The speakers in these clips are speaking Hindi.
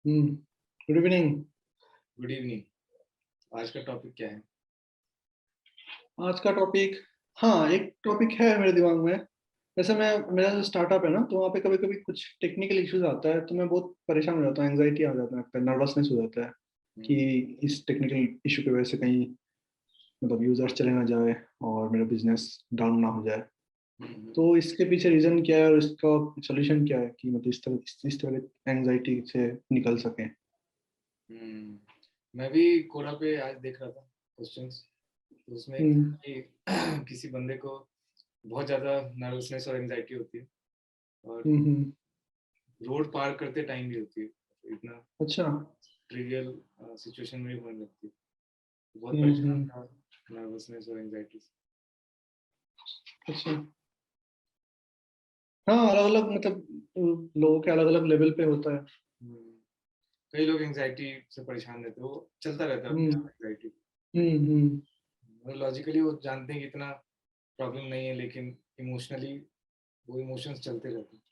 Good evening. Good evening. आज का टॉपिक क्या है? आज का टॉपिक, हाँ, एक टॉपिक है मेरे दिमाग में। वैसे मैं मेरा जो स्टार्टअप है ना, तो वहाँ पे कभी कभी कुछ टेक्निकल इश्यूज आता है, तो मैं बहुत परेशान हो जाता हूँ, एंजाइटी आ जाता है, नर्वसनेस हो जाता है कि हम्म, इस टेक्निकल इशू की वजह से कहीं मतलब यूजर्स चले ना जाए और मेरा बिजनेस डाउन ना हो जाए। हम्म, तो इसके पीछे रीजन क्या है और इसका सोल्यूशन क्या है कि मतलब इस तरह एंजाइटी से निकल सके। हम्म। मैं भी कोरा पे आज देख रहा था क्वेश्चंस। तो उसमें एक हम्म। था कि किसी बंदे को बहुत ज़्यादा नर्वसनेस और एंजाइटी होती है और हम्म। रोड पार करते टाइम भी होती है। तो इतना अच्छा। ट्रिवियल सिचुएशन में भी होने लगती है। तो बहुत परेशान हम्म। था नर्वसनेस और एंजाइटी से। अच्छा। हाँ, अलग अलग मतलब लोगों के अलग अलग लेवल पे होता है। हम्म, कई लोग एंजाइटी से परेशान रहते हैं, वो चलता रहता है अपने हम्म। आप एंजाइटी। हम्म। लॉजिकली वो जानते हैं कि इतना प्रॉब्लम नहीं है, लेकिन इमोशनली वो इमोशंस चलते रहते हैं।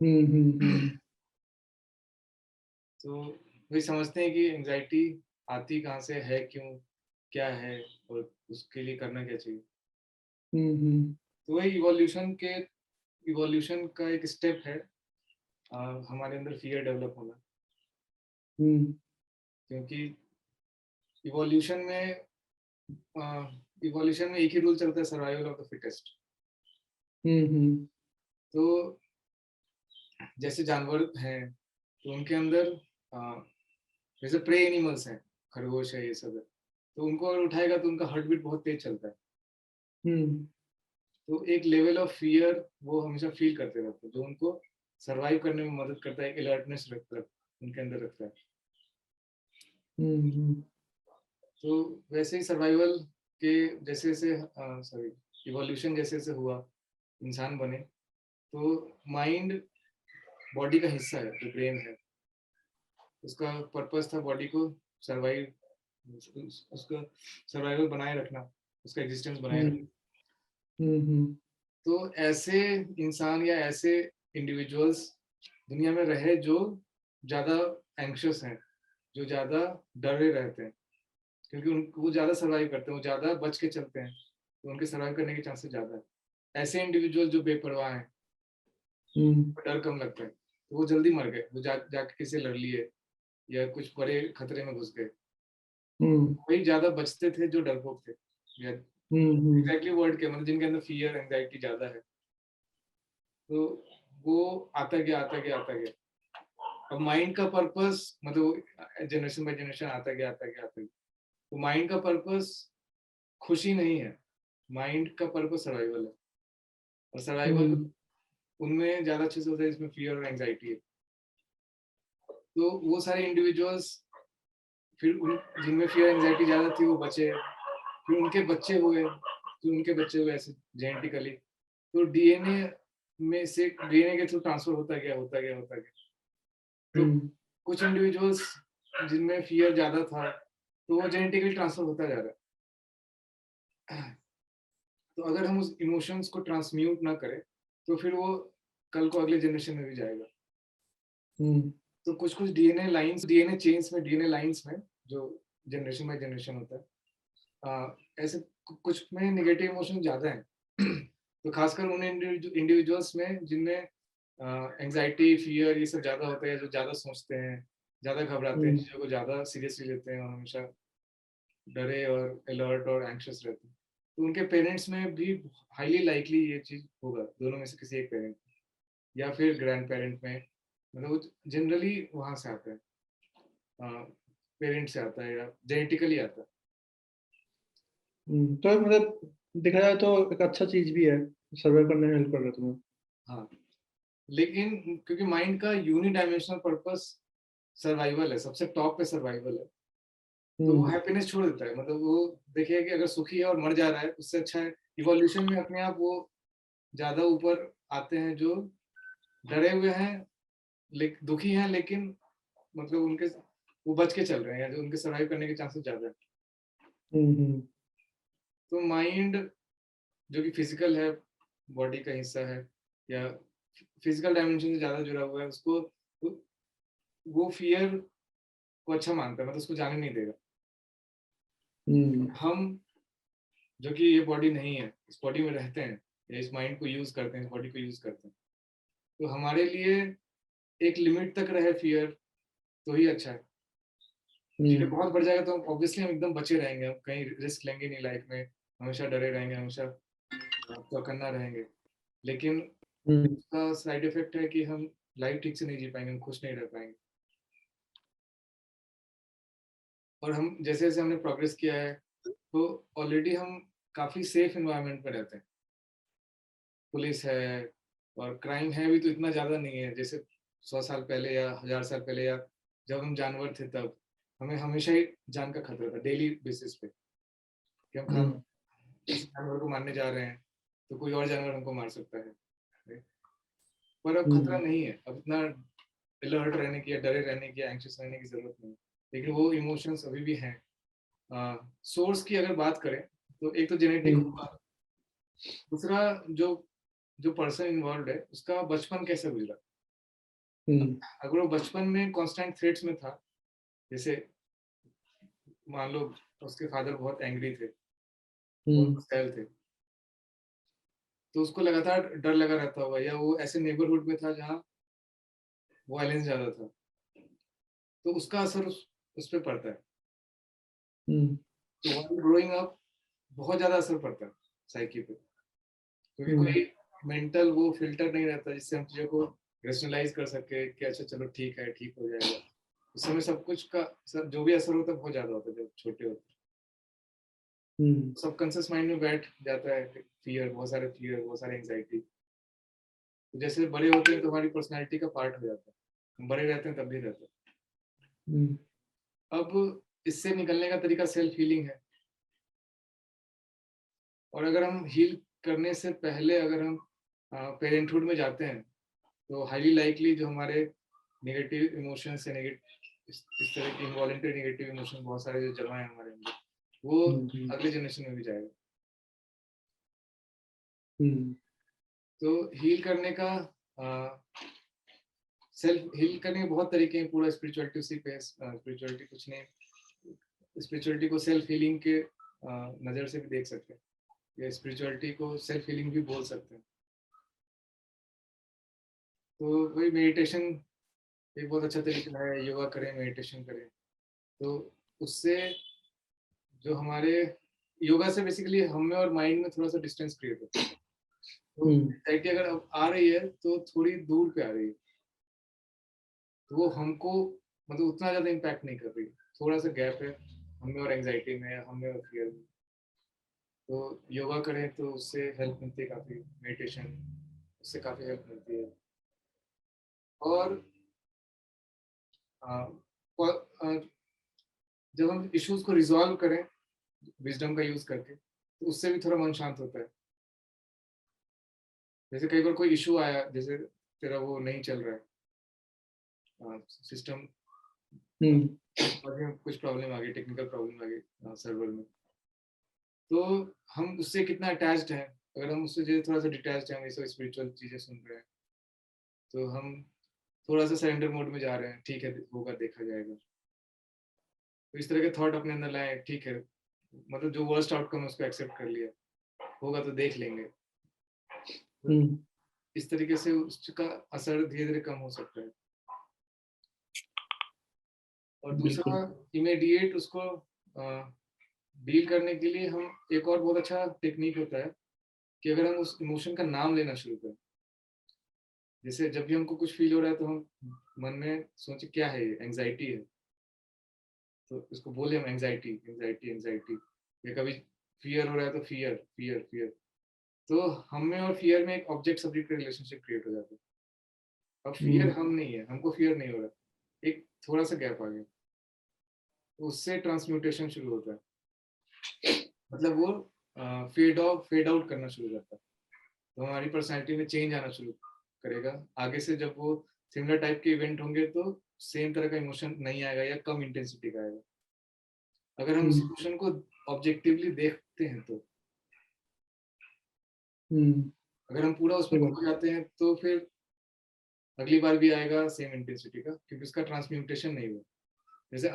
हम्म। तो वही समझते हैं कि एंजाइटी आती कहाँ से है, क्यों, क्या है और उसके लिए करना क्या चाहिए। हम्म। तो वही इवोल्यूशन का एक स्टेप है, हमारे अंदर फियर डेवलप होना। हम्म। क्योंकि इवोल्यूशन में एक ही रूल चलता है, सर्वाइवल ऑफ द फिटेस्ट। हम्म। तो जैसे जानवर हैं तो उनके अंदर जैसे प्रे एनिमल्स हैं, खरगोश है, ये सब है, तो उनको अगर उठाएगा तो उनका हार्ट बीट बहुत तेज चलता है। हम्म। तो एक लेवल ऑफ फियर वो हमेशा फील करते रहते हैं, जो उनको सरवाइव करने में मदद करता है, अलर्टनेस उनके अंदर रखता है। हम्म। तो वैसे ही सर्वाइवल के जैसे जैसे सॉरी इवोल्यूशन जैसे जैसे हुआ, इंसान बने, तो माइंड बॉडी का हिस्सा है, जो ब्रेन है, उसका पर्पस था बॉडी को सर्वाइव, उसका सर्वाइवल बनाए रखना, उसका एग्जिस्टेंस बनाए रखना। हम्म। तो ऐसे इंसान या ऐसे इंडिविजुअल्स दुनिया में रहे जो ज़्यादा एंग्शियस हैं, जो ज़्यादा डरे रहते हैं, क्योंकि उनको वो ज़्यादा सर्वाइव करते हैं, वो ज़्यादा बच के चलते हैं, तो उनके सर्वाइव करने के चांसेस ज़्यादा है। ऐसे इंडिविजुअल जो बेपरवाह हैं, डर कम लगता है, तो वो जल्दी मर गए, वो जाके किसी से लड़ लिए या कुछ बड़े खतरे में घुस गए। वही ज़्यादा बचते थे जो डरपोक थे, या एग्जैक्टली वर्ड के मतलब जिनके अंदर फियर एंजाइटी ज़्यादा है। तो वो आता गया। अब माइंड का पर्पस मतलब जनरेशन बाय जनरेशन आता गया। तो माइंड का पर्पस खुशी नहीं है, माइंड का पर्पस सर्वाइवल है। और सर्वाइवल उनमें ज्यादा अच्छे से होता है जिसमें फियर और एंजाइटी है। तो वो सारे इंडिविजुअल्स फिर जिनमें फियर एंजाइटी ज्यादा थी वो बचे, फिर उनके बच्चे हुए ऐसे जेनेटिकली। तो डीएनए के थ्रू ट्रांसफर होता गया। तो कुछ इंडिविजुअल्स जिनमें फियर ज्यादा था, तो वो जेनेटिकली ट्रांसफर होता जा रहा है। तो अगर हम उस इमोशंस को ट्रांसम्यूट ना करें, तो फिर वो कल को अगले जनरेशन में भी जाएगा। तो कुछ कुछ डीएनए लाइंस में जो जनरेशन बाय जनरेशन होता है, ऐसे कुछ में नेगेटिव इमोशन ज्यादा है। तो खासकर उन इंडिविजुअल्स में जिनमें एंजाइटी, फियर ये सब ज्यादा होता है, जो ज्यादा सोचते हैं, ज्यादा घबराते हैं, चीजों को ज्यादा सीरियसली लेते हैं और हमेशा डरे और अलर्ट और एंग्शियस रहते हैं। तो उनके पेरेंट्स में भी हाईली लाइकली ये चीज होगा, दोनों में से किसी एक पेरेंट या फिर ग्रैंड पेरेंट में, मतलब जनरली वहां से आता है, पेरेंट से आता है या जेनेटिकली आता है। तो मतलब देखा जाए तो एक अच्छा चीज भी है, सर्वाइव करने में हेल्प कर रहा है तुम्हें। हाँ, लेकिन क्योंकि माइंड का यूनिडायमेंशनल पर्पस सर्वाइवल है, सबसे टॉप पे सर्वाइवल है, तो वो हैप्पीनेस छोड़ देता है। मतलब वो देखिए कि अगर सुखी है और मर जा रहा है, उससे अच्छा है इवोल्यूशन में अपने आप वो ज्यादा ऊपर आते हैं, जो डरे हुए हैं, दुखी हैं, लेकिन मतलब उनके वो बच के चल रहे हैं, या जो उनके सर्वाइव करने के चांसेस ज्यादा है। तो माइंड जो कि फिजिकल है, बॉडी का हिस्सा है, या फिजिकल डायमेंशन से ज्यादा जुड़ा हुआ है, उसको वो फियर को अच्छा मानता है, मतलब उसको जाने नहीं देगा। हम जो कि ये बॉडी नहीं है, इस बॉडी में रहते हैं या इस माइंड को यूज करते हैं, इस बॉडी को यूज करते हैं, तो हमारे लिए एक लिमिट तक रहे फियर तो ही अच्छा है। फिर बहुत बढ़ जाएगा तो ऑब्वियसली हम एकदम बचे रहेंगे, हम कहीं रिस्क लेंगे नहीं लाइफ में, हमेशा डरे रहेंगे, हमेशा चौकन्ना रहेंगे। लेकिन उसका साइड इफेक्ट है कि हम लाइफ ठीक से नहीं जी पाएंगे, हम खुश नहीं रह पाएंगे। और हम जैसे जैसे हमने प्रोग्रेस किया है तो ऑलरेडी हम काफी सेफ एनवायरनमेंट में रहते हैं। पुलिस है और क्राइम है भी तो इतना ज्यादा नहीं है जैसे 100 साल पहले या 1000 साल पहले, या जब हम जानवर थे तब हमें हमेशा ही जान का खतरा था डेली बेसिस पे, कि हम किसी जानवर को मारने जा रहे हैं तो कोई और जानवर हमको मार सकता है। पर अब खतरा नहीं है, अब इतना अलर्ट रहने की या डरे रहने की या एंग्शियस रहने की जरूरत नहीं है। लेकिन वो इमोशंस अभी भी हैं। सोर्स की अगर बात करें तो एक तो जेनेटिक होगा, दूसरा जो जो पर्सन इन्वॉल्व है उसका बचपन कैसे गुजरा। अगर वो बचपन में कांस्टेंट थ्रेट्स में था, जैसे मान लो उसके फादर बहुत एंग्री थे, बहुत गुस्सैल थे, तो उसको लगातार डर लगा रहता होगा, या वो ऐसे नेबरहुड में था जहाँ वायलेंस ज्यादा था, तो उसका असर उस पर पड़ता है। तो व्हाइल ग्रोइंग अप बहुत ज्यादा असर पड़ता है साइकी पे, क्योंकि कोई मेंटल वो फिल्टर नहीं रहता जिससे हम चीजों को रेशनलाइज कर सके कि अच्छा चलो ठीक है, ठीक हो जाएगा। उस समय सब कुछ का सब जो भी असर होता है बहुत ज्यादा होता है जब छोटे होते हैं। सबकॉन्शियस माइंड में बैठ जाता है फियर, बहुत सारे फियर, बहुत सारे एंजाइटी। तो जैसे बड़े होते हैं तो हमारी पर्सनैलिटी का पार्ट हो जाता है, हम बड़े रहते हैं तब भी रहते हैं। अब इससे निकलने का तरीका सेल्फ हीलिंग है। और अगर हम हील करने से पहले अगर हम पेरेंटहुड में जाते हैं तो हाईली लाइकली जो हमारे नेगेटिव इमोशंस या इस तरह की इनवॉलेंटरी नेगेटिव इमोशन बहुत सारे जो जमा है हमारे अंदर, वो अगले जनरेशन में भी जाएगा। तो हील करने का सेल्फ हील करने के बहुत तरीके हैं, पूरा स्पिरिचुअलिटी उसी पे, स्पिरिचुअलिटी कुछ नहीं, स्पिरिचुअलिटी को सेल्फ हीलिंग के नज़र से भी देख सकते हैं, या स्पिरिचुअलिटी को सेल्फ हीलिंग भी बोल सकते हैं। तो वही मेडिटेशन एक बहुत अच्छा तरीका है, योगा करें, मेडिटेशन करें, तो उससे जो हमारे योगा से बेसिकली हमें और माइंड में थोड़ा सा डिस्टेंस क्रिएट होता है। तो एंग्जाइटी अगर अब आ रही है तो थोड़ी दूर पे आ रही है, तो वो हमको मतलब उतना ज्यादा इम्पैक्ट नहीं कर रही, थोड़ा सा गैप है हमें और एंग्जाइटी में, हमें और फियर में। तो योगा करें तो उससे हेल्प मिलती है काफ़ी, मेडिटेशन उससे काफ़ी हेल्प मिलती है। और जब हम इश्यूज को रिजॉल्व करें विजडम का यूज करके तो उससे भी थोड़ा मन शांत होता है। जैसे कई बार कोई इशू आया, जैसे तेरा वो नहीं चल रहा है सिस्टम, कुछ प्रॉब्लम आ गई, टेक्निकल प्रॉब्लम आ गई सर्वर में, तो हम उससे कितना अटैच्ड हैं। अगर हम उससे थोड़ा सा डिटैच्ड हैं, हम स्पिरिचुअल चीजें सुन रहे हैं, तो हम थोड़ा सा सरेंडर मोड में जा रहे हैं, ठीक है होगा देखा जाएगा। तो इस तरह के थॉट अपने अंदर लाए, ठीक है मतलब जो वर्स्ट आउटकम है उसको एक्सेप्ट कर लिया, होगा तो देख लेंगे। इस तरीके से उसका असर धीरे धीरे कम हो सकता है। और दूसरा इमीडिएट उसको डील करने के लिए हम एक और बहुत अच्छा टेक्निक होता है कि अगर हम उस इमोशन का नाम लेना शुरू करें, जैसे जब भी हमको कुछ फील हो रहा है तो हम मन में सोचे क्या है ये, एंजाइटी है, तो इसको बोले हम एंजाइटी एंजाइटी एंजाइटी। या कभी फियर हो रहा है तो फियर फियर फियर, तो हमें और फियर में एक ऑब्जेक्ट सब्जेक्ट का रिलेशनशिप क्रिएट हो जाता है। अब फियर हम नहीं है, हमको फियर नहीं हो रहा, एक थोड़ा सा गैप आ गया, तो उससे ट्रांसम्यूटेशन शुरू होता है, मतलब वो फेड आउट करना शुरू हो जाता है। तो हमारी पर्सनैलिटी में चेंज आना शुरू करेगा। आगे से जब वो सिमिलर टाइप के इवेंट होंगे तो सेम तरह का इमोशन नहीं आएगा या कम इंटेंसिटी का आएगा, अगर हम उस इमोशन को ऑब्जेक्टिवली देखते हैं तो। अगर हम पूरा उसमें खो जाते हैं तो फिर अगली बार भी आएगा सेम इंटेंसिटी का, क्योंकि उसका ट्रांसम्यूटेशन नहीं हुआ। जैसे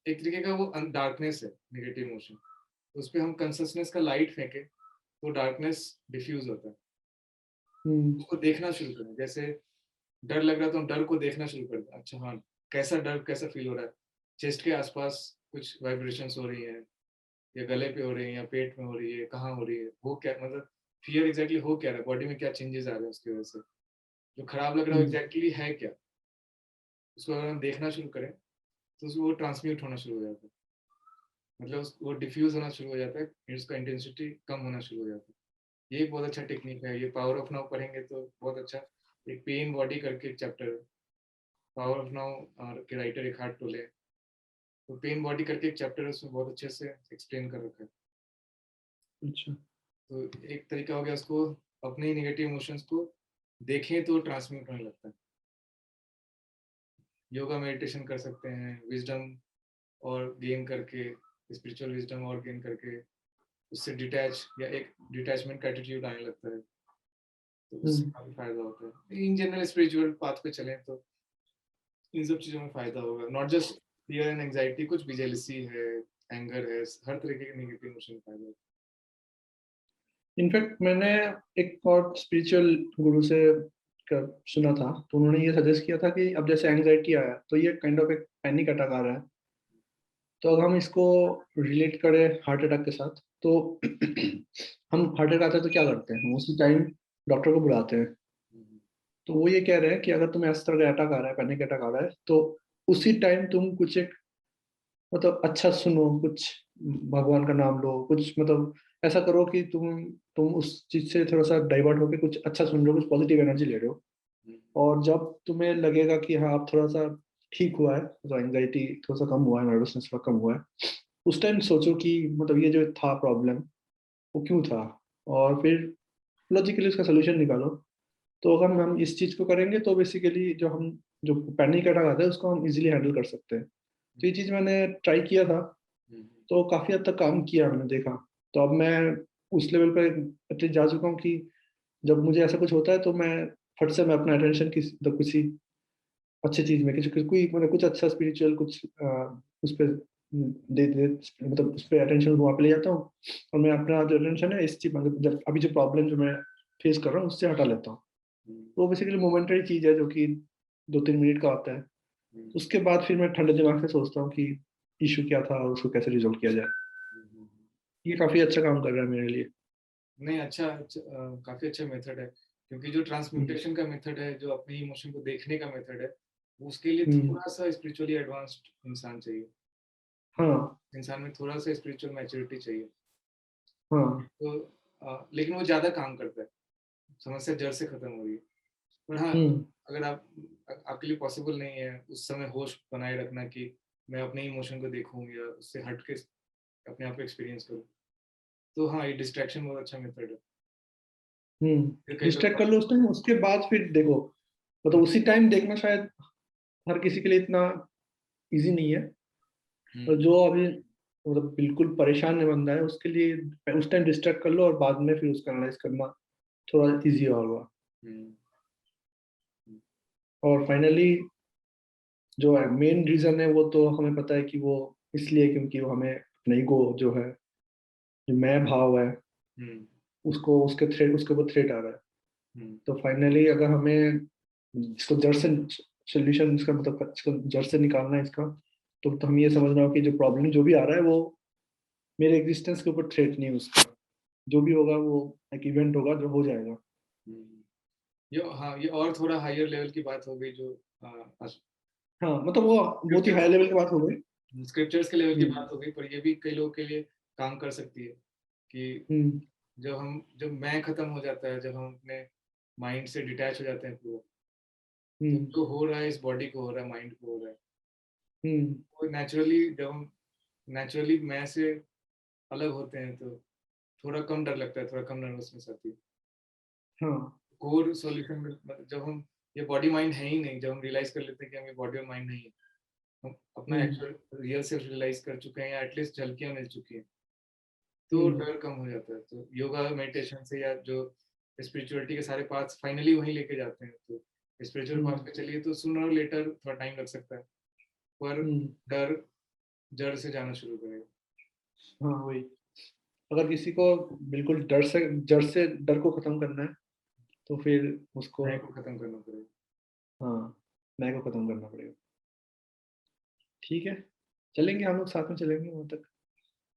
एक तरीके का वो डार्कनेस है नेगेटिव इमोशन, तो उस पे हम कंसियसनेस का लाइट फेंके तो डार्कनेस डिफ्यूज होता है। उसको देखना शुरू करें, जैसे डर लग रहा है तो हम डर को देखना शुरू कर दें। अच्छा हाँ, कैसा डर, कैसा फील हो रहा है, चेस्ट के आसपास कुछ वाइब्रेशंस हो रही है, या गले पे हो रही है, या पेट में हो रही है, कहाँ हो रही है, वो क्या मतलब फियर एग्जैक्टली हो क्या रहा है, बॉडी में क्या चेंजेस आ रहे हैं उसकी वजह से, जो खराब लग रहा है एग्जैक्टली है क्या, उसको अगर हम देखना शुरू करें तो वो ट्रांसम्यूट होना शुरू हो जाता है, मतलब वो डिफ्यूज होना शुरू हो जाता है, फिर उसका इंटेंसिटी कम होना शुरू हो जाता है। ये एक बहुत अच्छा टेक्निक है, ये पावर ऑफ नाउ पढ़ेंगे तो बहुत अच्छा। एक पेन बॉडी करके एक चैप्टर है, पावर ऑफ नाउ के राइटर एकार्ट टोले, तो पेन बॉडी करके एक चैप्टर है, उसमें बहुत अच्छे से एक्सप्लेन कर रखा है। अच्छा। तो एक तरीका हो गया उसको, अपने ही नेगेटिव इमोशंस को देखें तो ट्रांसमिट होने लगता है। योगा मेडिटेशन कर सकते हैं, विजडम और गेन करके, स्पिरिचुअल विजडम और गेन करके उससे डिटैच या एक डिटैचमेंट का एटीट्यूड आने लगता है, तो उससे काफी फायदा होता है। इन जनरल स्पिरिचुअल पाथ पे चलें तो इन सब चीजों में फायदा होगा, not just fear and anxiety, कुछ भी जेलसी है, एंगर है, हर तरीके के नेगेटिव इमोशन फायदा होगा। इनफैक्ट मैंने एक और स्पिरिचुअल गुरु से सुना था, तो उन्होंने ये सजेस्ट किया था कि अब जैसे एंजाइटी आया तो ये काइंड ऑफ एक पैनिक अटैक आ रहा है, तो अगर हम इसको रिलेट करें हार्ट अटैक के साथ, तो हम हार्ट अटैक आता है तो क्या करते हैं, हम उसी टाइम डॉक्टर को बुलाते हैं। तो वो ये कह रहे हैं कि अगर तुम्हें इस तरह का अटैक आ रहा है, पैनिक अटैक आ रहा है, तो उसी टाइम तुम कुछ एक मतलब अच्छा सुनो, कुछ भगवान का नाम लो, कुछ मतलब ऐसा करो कि तुम उस चीज से थोड़ा सा डाइवर्ट होके कुछ अच्छा सुन रहे हो, कुछ पॉजिटिव एनर्जी ले रहे हो। और जब तुम्हें लगेगा कि हाँ आप थोड़ा सा ठीक हुआ है, तो एंजाइटी थोड़ा सा कम हुआ है, नर्वसनेस थोड़ा कम हुआ है, उस टाइम सोचो कि मतलब ये जो था प्रॉब्लम वो क्यों था, और फिर लॉजिकली उसका सोल्यूशन निकालो। तो अगर हम इस चीज को करेंगे तो बेसिकली जो पैनिक अटैक आता है उसको हम इजीली हैंडल कर सकते हैं। तो ये चीज मैंने ट्राई किया था, तो काफी हद तक काम किया मैंने देखा। तो अब मैं उस लेवल पे एटलीस्ट जा चुका हूँ कि जब मुझे ऐसा कुछ होता है तो मैं फट से मैं अपना अटेंशन किसी अच्छी चीज में, कोई मतलब कुछ अच्छा स्पिरिचुअल कुछ उस पर दे मतलब उस पर अटेंशन वहाँ पे ले जाता हूँ, और मैं अपना जो अटेंशन है इस चीज मतलब जब अभी जो प्रॉब्लम जो मैं फेस कर रहा हूँ उससे हटा लेता हूँ। तो बेसिकली मोमेंटरी चीज है जो कि 2-3 मिनट का आता है। उसके बाद फिर मैं ठंडे दिमाग से सोचता हूँ कि इशू क्या था और उसको कैसे रिजोल्व किया जाए। ये काफी अच्छा काम कर रहा है मेरे लिए। नहीं अच्छा, काफी अच्छा मेथड है, क्योंकि जो हम्म। ट्रांसम्यूटेशन का मेथड है, जो अपने इमोशन को देखने का मेथड है, उसके लिए हम्म। थोड़ा सा स्पिरिचुअली एडवांस्ड इंसान चाहिए, हाँ। इंसान में थोड़ा सा स्पिरिचुअल मैच्योरिटी चाहिए। हाँ। तो लेकिन वो ज्यादा काम करता है, समस्या जड़ से खत्म हो रही है। पर हाँ, हम्म। अगर आपके लिए पॉसिबल नहीं है उस समय होश बनाए रखना कि मैं अपने इमोशन को देखूं या उससे हट के अपने आप को एक्सपीरियंस करूं, तो हाँ ये डिस्ट्रैक्शन बहुत अच्छा मेथड है। फिर कई डिस्ट्रैक्ट लोग कर लो उस टाइम, उसके बाद फिर देखो, मतलब उसी टाइम देखना शायद हर किसी के लिए इतना इजी नहीं है। तो जो अभी मतलब बिल्कुल परेशान है बंदा है, उसके लिए उस टाइम डिस्ट्रैक्ट कर लो और बाद में फिर उसका एनालाइज करना थोड़ा इजी होगा। हम्म, और फाइनली जो मेन रीजन है वो तो हमें पता है कि वो इसलिए क्योंकि वो हमें अपना ईगो जो है, जो मैं भाव है, हम्म, उसके ऊपर थ्रेट आ रहा है। हम्म, तो फाइनली अगर हमें इसको जड़ से सोल्यूशन, इसका मतलब इसको जड़ से निकालना है इसका, तो हम ये समझना हो कि जो प्रॉब्लम जो भी आ रहा है वो मेरे एग्जिस्टेंस के ऊपर थ्रेट नहीं है उसका। जो भी होगा वो एक इवेंट होगा जो हो जाएगा। हम्म। ये हाँ, ये और थोड़ा हायर लेवल की बात हो गई, जो हाँ मतलब वो बहुत ही हाई लेवल की बात हो गई। स्क्रिप्चर्स के लेवल की हम्म। बात हो गई, पर ये भी कई लोगों के लिए काम कर सकती है कि हम्म। जब मैं खत्म हो जाता है, जब हम अपने माइंड से डिटैच हो जाते हैं पूरा, तो हम्म। जो हो रहा है इस बॉडी को हो रहा है, माइंड को हो रहा है, हम्म। वो नेचुरली जब हम नेचुरली मैं से अलग होते हैं तो थोड़ा कम डर लगता है, थोड़ा कम नर्वसनेस आती है। हाँ। कोर सॉल्यूशन में जब हम ये बॉडी माइंड है ही नहीं, जब हम रियलाइज कर लेते हैं कि हम ये बॉडी और माइंड नहीं है, हम अपना हम्म। एक्चुअल रियल सेल्फ रियलाइज कर चुके हैं या एटलीस्ट झलकियां मिल चुकी हैं, तो हम्म। डर कम हो जाता है। तो योगा मेडिटेशन से या जो स्पिरिचुअलिटी के सारे पाथ्स फाइनली वहीं लेके जाते हैं, तो स्पिरिचुअल पाथ पे चलिए तो सूनर और लेटर थोड़ा टाइम लग सकता है, पर डर जड़ से जाना शुरू करेगा। हाँ वही, अगर किसी को बिल्कुल डर से, जड़ से डर को खत्म करना है तो फिर उसको मैं को खत्म करना पड़ेगा। हाँ, मैं को खत्म करना पड़ेगा। ठीक है, चलेंगे हम लोग साथ में, चलेंगे वहां तक।